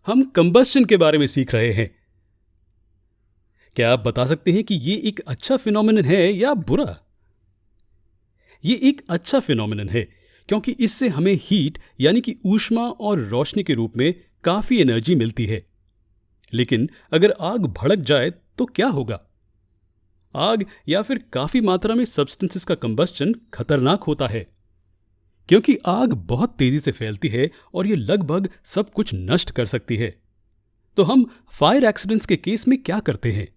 हम कंबस्शन के बारे में सीख रहे हैं। क्या आप बता सकते हैं कि ये एक अच्छा फिनोमिनन है या बुरा? ये एक अच्छा फिनोमिनन है क्योंकि इससे हमें हीट यानी कि ऊष्मा और रोशनी के रूप में काफी एनर्जी मिलती है। लेकिन अगर आग भड़क जाए तो क्या होगा? आग या फिर काफी मात्रा में सब्सटेंसेस का कंबस्शन खतरनाक होता है क्योंकि आग बहुत तेजी से फैलती है और ये लगभग सब कुछ नष्ट कर सकती है। तो हम फायर एक्सीडेंट्स के केस में क्या करते हैं?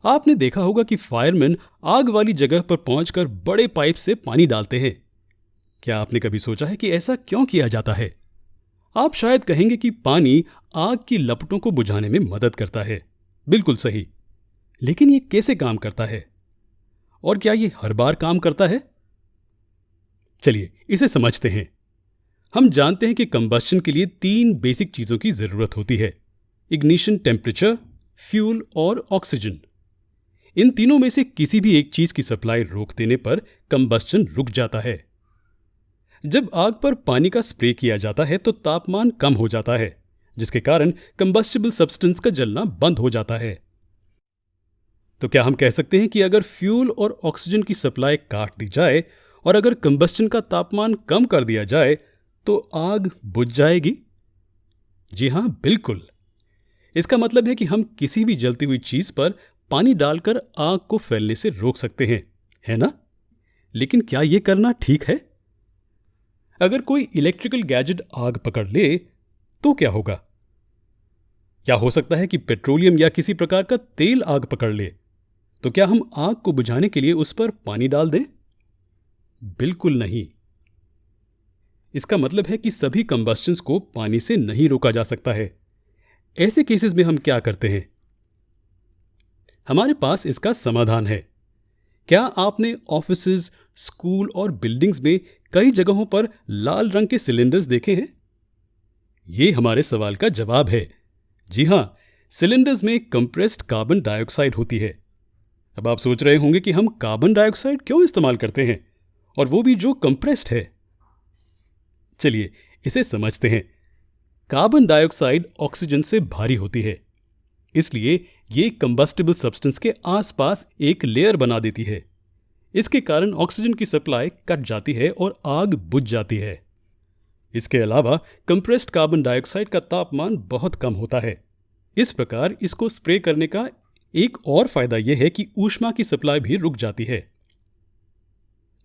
आपने देखा होगा कि फायरमैन आग वाली जगह पर पहुंचकर बड़े पाइप से पानी डालते हैं। क्या आपने कभी सोचा है कि ऐसा क्यों किया जाता है? आप शायद कहेंगे कि पानी आग की लपटों को बुझाने में मदद करता है। बिल्कुल सही। लेकिन ये कैसे काम करता है? और क्या ये हर बार काम करता है? चलिए इसे समझते हैं। हम जानते हैं कि कंबस्शन के लिए 3 बेसिक चीजों की जरूरत होती है: इग्निशन टेम्परेचर, फ्यूल और ऑक्सीजन। इन तीनों में से किसी भी एक चीज की सप्लाई रोक देने पर कंबस्शन रुक जाता है। जब आग पर पानी का स्प्रे किया जाता है तो तापमान कम हो जाता है, जिसके कारण कंबस्टिबल सब्सटेंस का जलना बंद हो जाता है। तो क्या हम कह सकते हैं कि अगर फ्यूल और ऑक्सीजन की सप्लाई काट दी जाए और अगर कंबस्शन का तापमान कम कर दिया जाए तो आग बुझ जाएगी? जी हां, बिल्कुल। इसका मतलब है कि हम किसी भी जलती हुई चीज पर पानी डालकर आग को फैलने से रोक सकते हैं, है ना? लेकिन क्या यह करना ठीक है? अगर कोई इलेक्ट्रिकल गैजेट आग पकड़ ले तो क्या होगा? क्या हो सकता है कि पेट्रोलियम या किसी प्रकार का तेल आग पकड़ ले? तो क्या हम आग को बुझाने के लिए उस पर पानी डाल दें? बिल्कुल नहीं। इसका मतलब है कि सभी कंबस्शंस को पानी से नहीं रोका जा सकता है। ऐसे केसेस में हम क्या करते हैं? हमारे पास इसका समाधान है। क्या आपने ऑफिसेज, स्कूल और बिल्डिंग्स में कई जगहों पर लाल रंग के सिलेंडर्स देखे हैं? ये हमारे सवाल का जवाब है। जी हां, सिलेंडर्स में कंप्रेस्ड कार्बन डाइऑक्साइड होती है। अब आप सोच रहे होंगे कि हम कार्बन डाइऑक्साइड क्यों इस्तेमाल करते हैं, और वो भी जो कंप्रेस्ड है। चलिए इसे समझते हैं। कार्बन डाइऑक्साइड ऑक्सीजन से भारी होती है, इसलिए ये कंबस्टिबल सब्सटेंस के आसपास एक लेयर बना देती है। इसके कारण ऑक्सीजन की सप्लाई कट जाती है और आग बुझ जाती है। इसके अलावा कंप्रेस्ड कार्बन डाइऑक्साइड का तापमान बहुत कम होता है। इस प्रकार इसको स्प्रे करने का एक और फायदा यह है कि ऊष्मा की सप्लाई भी रुक जाती है।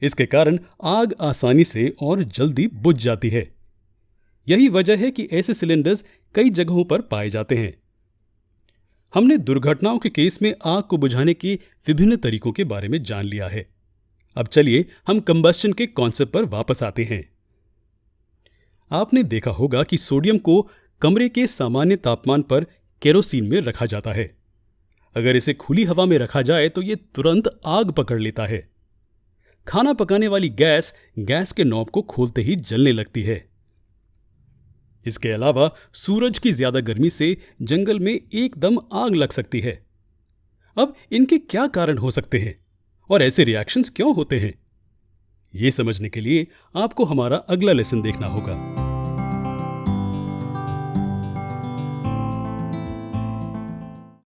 इसके कारण आग आसानी से और जल्दी बुझ जाती है। यही वजह है कि ऐसे सिलेंडर्स कई जगहों पर पाए जाते हैं। हमने दुर्घटनाओं के केस में आग को बुझाने के विभिन्न तरीकों के बारे में जान लिया है। अब चलिए हम कंबस्शन के कॉन्सेप्ट पर वापस आते हैं। आपने देखा होगा कि सोडियम को कमरे के सामान्य तापमान पर केरोसिन में रखा जाता है। अगर इसे खुली हवा में रखा जाए तो यह तुरंत आग पकड़ लेता है। खाना पकाने वाली गैस के नॉब को खोलते ही जलने लगती है। इसके अलावा सूरज की ज्यादा गर्मी से जंगल में एकदम आग लग सकती है। अब इनके क्या कारण हो सकते हैं और ऐसे रिएक्शंस क्यों होते हैं? ये समझने के लिए आपको हमारा अगला लेसन देखना होगा।